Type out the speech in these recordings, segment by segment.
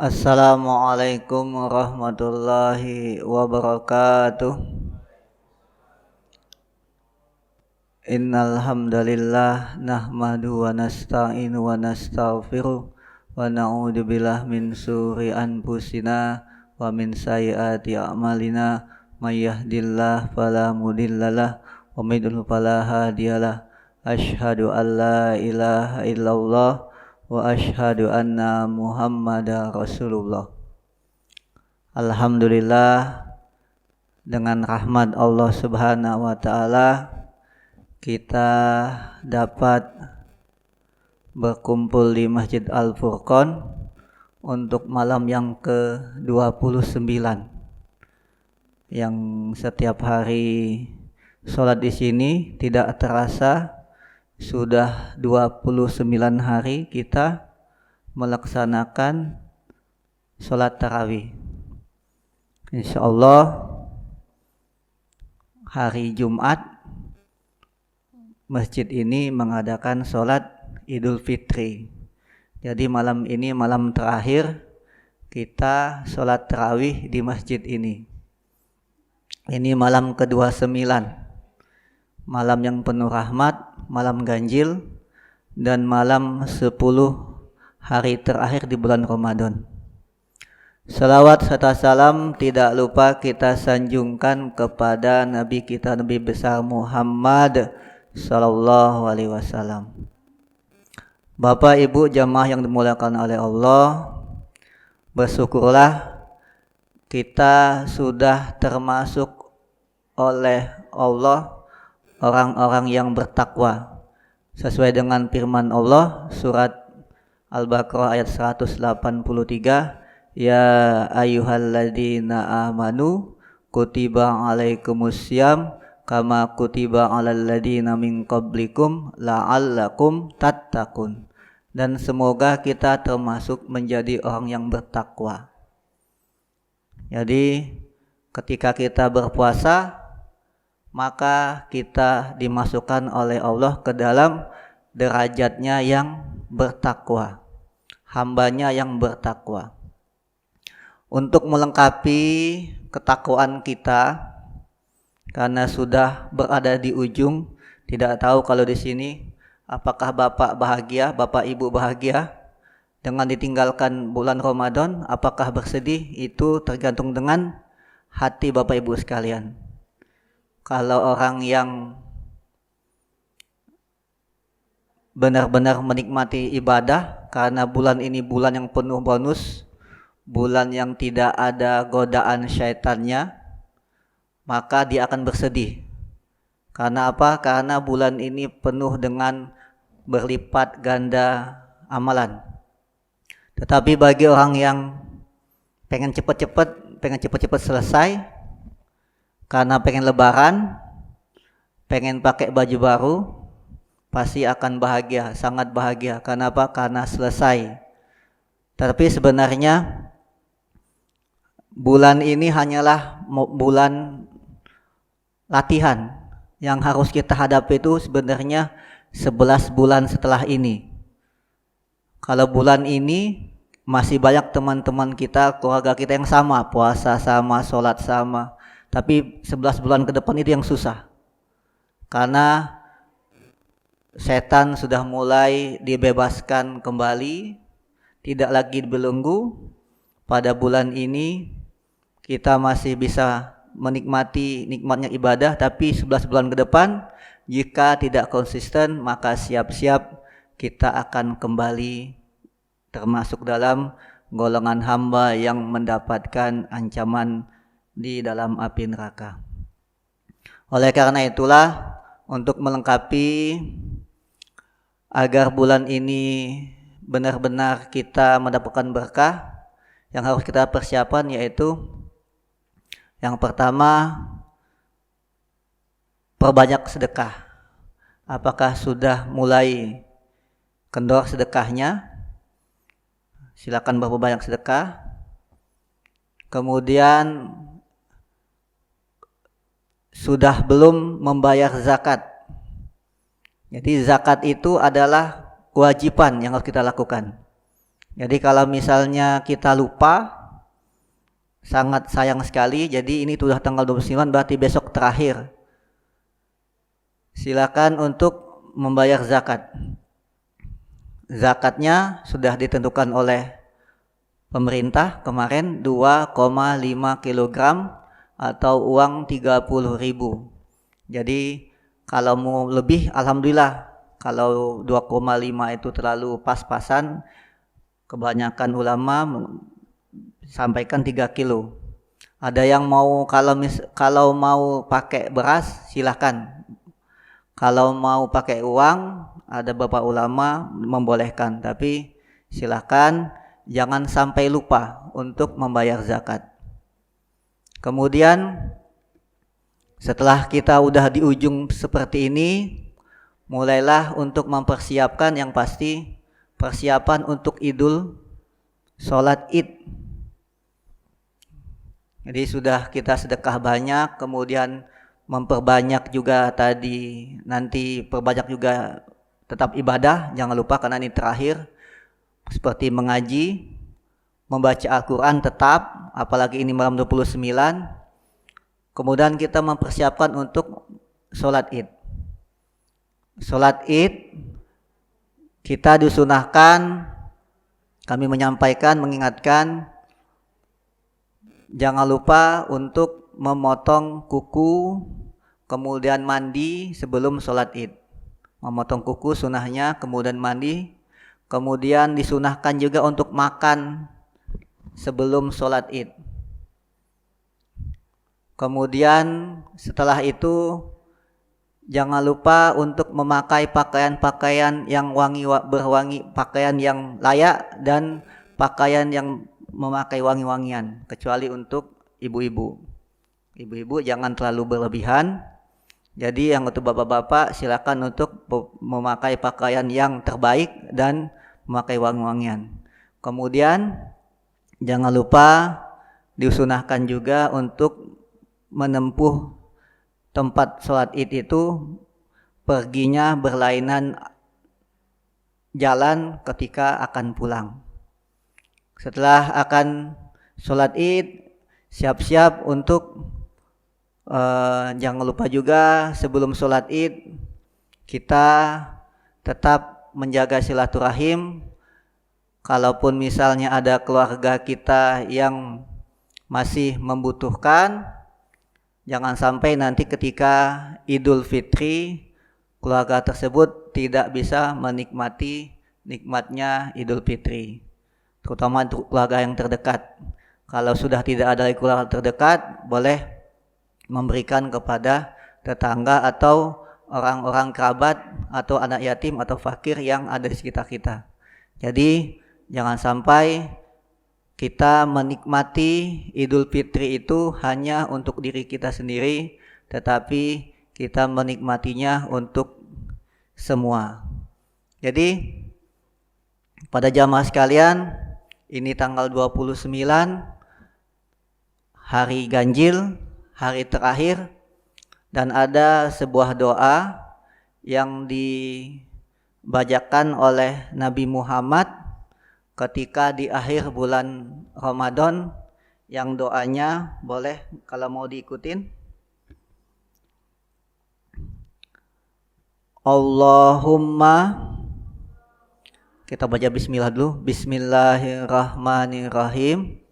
Assalamualaikum warahmatullahi wabarakatuh. Innal hamdalillah nahmadu wa nasta'inu wa nastaghfiruh wa na'udzu billahi min syururi anfusina wa min sayyiati a'malina may yahdihillahu fala mudhillalah wa may yudhlil fala hadiyalah. Asyhadu an la ilaha illallah wa asyhadu anna Muhammadar Rasulullah. Alhamdulillah, dengan rahmat Allah Subhanahu wa taala kita dapat berkumpul di Masjid Al-Furqan untuk malam yang ke-29 yang setiap hari sholat di sini tidak terasa sudah 29 hari kita melaksanakan sholat tarawih. Insyaallah hari Jumat masjid ini mengadakan sholat Idul Fitri. Jadi malam ini malam terakhir kita sholat tarawih di masjid ini. Ini malam ke-29, malam yang penuh rahmat, malam ganjil, dan malam 10 hari terakhir di bulan Ramadan. Salawat serta salam tidak lupa kita sanjungkan kepada Nabi kita, Nabi besar Muhammad sallallahu alaihi wasallam. Bapak Ibu jamaah yang dimuliakan oleh Allah, bersyukurlah kita sudah termasuk oleh Allah orang-orang yang bertakwa sesuai dengan firman Allah surat Al-Baqarah ayat 183, ya ayyuhalladzina amanu kutiba alaikumussyam kama kutiba alal ladzina min qablikum la'allakum tattaqun. Dan semoga kita termasuk menjadi orang yang bertakwa. Jadi ketika kita berpuasa, maka kita dimasukkan oleh Allah ke dalam derajatnya yang bertakwa, hambanya yang bertakwa. Untuk melengkapi ketakwaan kita, karena sudah berada di ujung, tidak tahu kalau di sini apakah Bapak bahagia, Bapak Ibu bahagia dengan ditinggalkan bulan Ramadan, apakah bersedih? Itu tergantung dengan hati Bapak Ibu sekalian. Kalau orang yang benar-benar menikmati ibadah karena bulan ini bulan yang penuh bonus, bulan yang tidak ada godaan syaitannya, maka dia akan bersedih. Karena apa? Karena bulan ini penuh dengan berlipat ganda amalan. Tetapi bagi orang yang pengen cepat-cepat selesai, karena pengen lebaran, pengen pakai baju baru, pasti akan bahagia, sangat bahagia. Karena apa? Karena selesai. Tapi sebenarnya bulan ini hanyalah bulan latihan. Yang harus kita hadapi itu sebenarnya 11 bulan setelah ini. Kalau bulan ini masih banyak teman-teman kita, keluarga kita yang sama, puasa sama, sholat sama. Tapi 11 bulan ke depan itu yang susah. Karena setan sudah mulai dibebaskan kembali, tidak lagi dibelenggu. Pada bulan ini kita masih bisa menikmati nikmatnya ibadah, tapi 11 bulan ke depan jika tidak konsisten, maka siap-siap kita akan kembali termasuk dalam golongan hamba yang mendapatkan ancaman di dalam api neraka. Oleh karena itulah, untuk melengkapi agar bulan ini benar-benar kita mendapatkan berkah, yang harus kita persiapan yaitu yang pertama, perbanyak sedekah. Apakah sudah mulai kendor sedekahnya? Silakan berbanyak sedekah. Kemudian sudah belum membayar zakat. Jadi zakat itu adalah kewajiban yang harus kita lakukan. Jadi kalau misalnya kita lupa, sangat sayang sekali. Jadi ini sudah tanggal 29, berarti besok terakhir. Silakan untuk membayar zakat. Zakatnya sudah ditentukan oleh pemerintah kemarin 2,5 kg atau uang 30.000. Jadi kalau mau lebih alhamdulillah. Kalau 2,5 itu terlalu pas-pasan, kebanyakan ulama sampaikan 3 kilo. Ada yang mau kalau mau pakai beras silahkan. Kalau mau pakai uang, ada beberapa ulama membolehkan, tapi silahkan jangan sampai lupa untuk membayar zakat. Kemudian setelah kita udah di ujung seperti ini, mulailah untuk mempersiapkan, yang pasti persiapan untuk sholat Id. Jadi sudah kita sedekah banyak, kemudian memperbanyak juga tadi, nanti perbanyak juga tetap ibadah, jangan lupa karena ini terakhir, seperti mengaji, membaca Al-Quran tetap, apalagi ini malam 29. Kemudian kita mempersiapkan untuk sholat Id. Sholat Id kita disunahkan, kami menyampaikan, mengingatkan, jangan lupa untuk memotong kuku, kemudian mandi sebelum sholat Id. Memotong kuku sunahnya, kemudian mandi, kemudian disunahkan juga untuk makan sebelum sholat Id. Kemudian setelah itu jangan lupa untuk memakai pakaian-pakaian yang berwangi, pakaian yang layak dan pakaian yang memakai wangi-wangian, kecuali untuk ibu-ibu. Ibu-ibu jangan terlalu berlebihan. Jadi yang untuk bapak-bapak silakan untuk memakai pakaian yang terbaik dan memakai wangi-wangian. Kemudian jangan lupa disunahkan juga untuk menempuh tempat sholat Id itu perginya berlainan jalan ketika akan pulang. Setelah akan sholat Id, siap-siap untuk jangan lupa juga sebelum sholat Id kita tetap menjaga silaturahim. Kalaupun misalnya ada keluarga kita yang masih membutuhkan, jangan sampai nanti ketika Idul Fitri keluarga tersebut tidak bisa menikmati nikmatnya Idul Fitri, terutama untuk keluarga yang terdekat. Kalau sudah tidak ada keluarga terdekat, boleh memberikan kepada tetangga atau orang-orang kerabat atau anak yatim atau fakir yang ada di sekitar kita. Jadi jangan sampai kita menikmati Idul Fitri itu hanya untuk diri kita sendiri, tetapi kita menikmatinya untuk semua. Jadi pada jamaah sekalian, ini tanggal 29, hari ganjil, hari terakhir, dan ada sebuah doa yang dibacakan oleh Nabi Muhammad ketika di akhir bulan Ramadan, yang doanya boleh kalau mau diikutin. Allahumma, kita baca bismillah dulu. Bismillahirrahmanirrahim.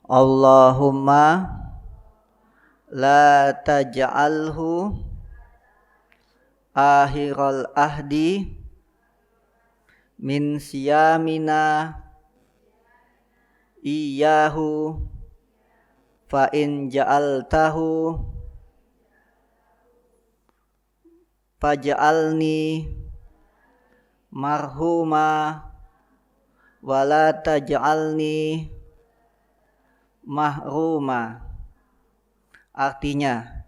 Allahumma la taj'alhu akhiral ahdi min siyamina iyahu fa in ja'altahu faj'alni marhuma wa la taj'alni mahruma. Artinya,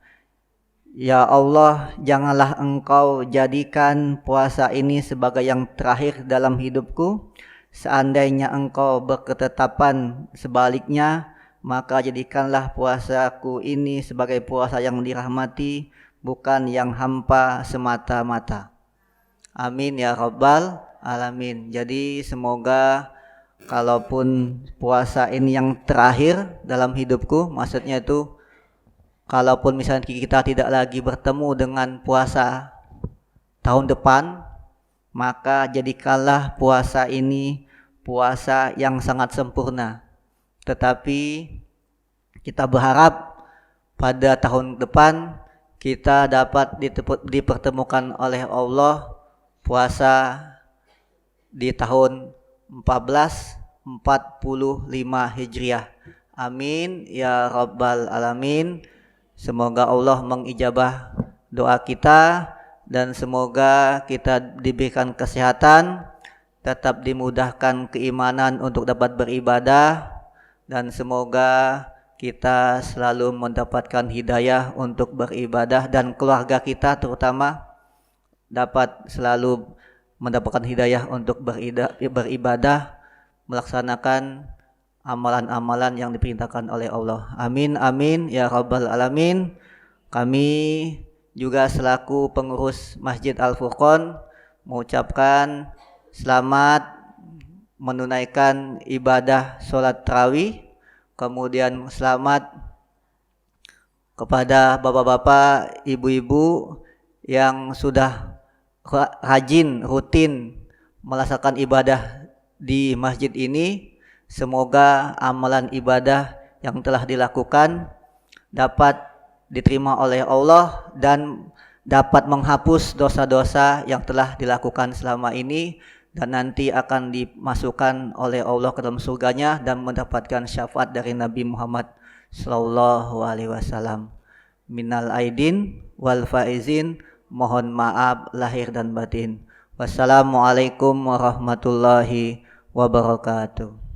ya Allah, janganlah Engkau jadikan puasa ini sebagai yang terakhir dalam hidupku. Seandainya Engkau berketetapan sebaliknya, maka jadikanlah puasaku ini sebagai puasa yang dirahmati, bukan yang hampa semata-mata. Amin ya Rabbal alamin. Jadi semoga kalaupun puasa ini yang terakhir dalam hidupku, maksudnya itu kalaupun misalnya kita tidak lagi bertemu dengan puasa tahun depan, maka jadikanlah puasa ini puasa yang sangat sempurna. Tetapi kita berharap pada tahun depan kita dapat dipertemukan oleh Allah puasa di tahun 1445 Hijriah. Amin ya rabbal alamin. Semoga Allah mengijabah doa kita dan semoga kita diberikan kesehatan, tetap dimudahkan keimanan untuk dapat beribadah, dan semoga kita selalu mendapatkan hidayah untuk beribadah dan keluarga kita terutama dapat selalu mendapatkan hidayah untuk beribadah, melaksanakan amalan-amalan yang diperintahkan oleh Allah. Amin amin ya rabbal alamin. Kami juga selaku pengurus Masjid Al-Furqan mengucapkan selamat menunaikan ibadah sholat tarawih. Kemudian selamat kepada bapak-bapak, ibu-ibu yang sudah rajin, rutin melaksanakan ibadah di masjid ini. Semoga amalan ibadah yang telah dilakukan dapat diterima oleh Allah dan dapat menghapus dosa-dosa yang telah dilakukan selama ini, dan nanti akan dimasukkan oleh Allah ke dalam surganya dan mendapatkan syafaat dari Nabi Muhammad sallallahu alaihi wasallam. Minal aidin wal faizin, mohon maaf lahir dan batin. Wassalamualaikum warahmatullahi wabarakatuh.